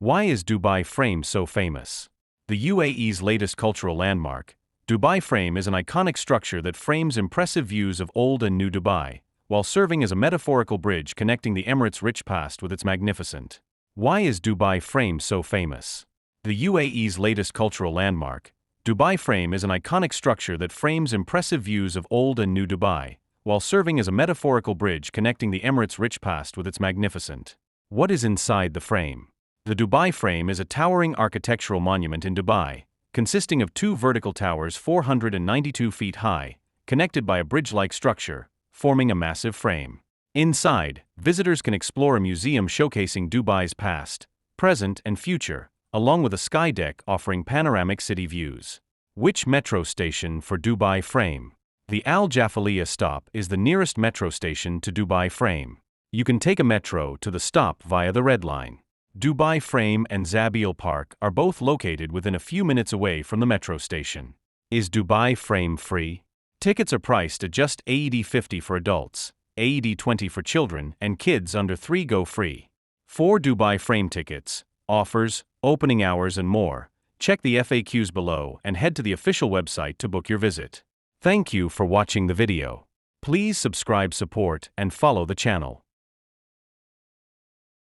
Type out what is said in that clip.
Why is Dubai Frame so famous? The UAE's latest cultural landmark, Dubai Frame is an iconic structure that frames impressive views of old and new Dubai, while serving as a metaphorical bridge connecting the Emirates' rich past with its magnificent. Why is Dubai Frame so famous? The UAE's latest cultural landmark, Dubai Frame is an iconic structure that frames impressive views of old and new Dubai, while serving as a metaphorical bridge connecting the Emirates' rich past with its magnificent. What is inside the frame? The Dubai Frame is a towering architectural monument in Dubai, consisting of two vertical towers 492 feet high, connected by a bridge-like structure, forming a massive frame. Inside, visitors can explore a museum showcasing Dubai's past, present, and future, along with a sky deck offering panoramic city views. Which metro station for Dubai Frame? The Al Jafaliya stop is the nearest metro station to Dubai Frame. You can take a metro to the stop via the Red Line. Dubai Frame and Zabil Park are both located within a few minutes away from the metro station. Is Dubai Frame free? Tickets are priced at just AED 50 for adults, AED 20 for children, and kids under 3 go free. For Dubai Frame tickets, offers, opening hours, and more, check the FAQs below and head to the official website to book your visit. Thank you for watching the video. Please subscribe, support, and follow the channel.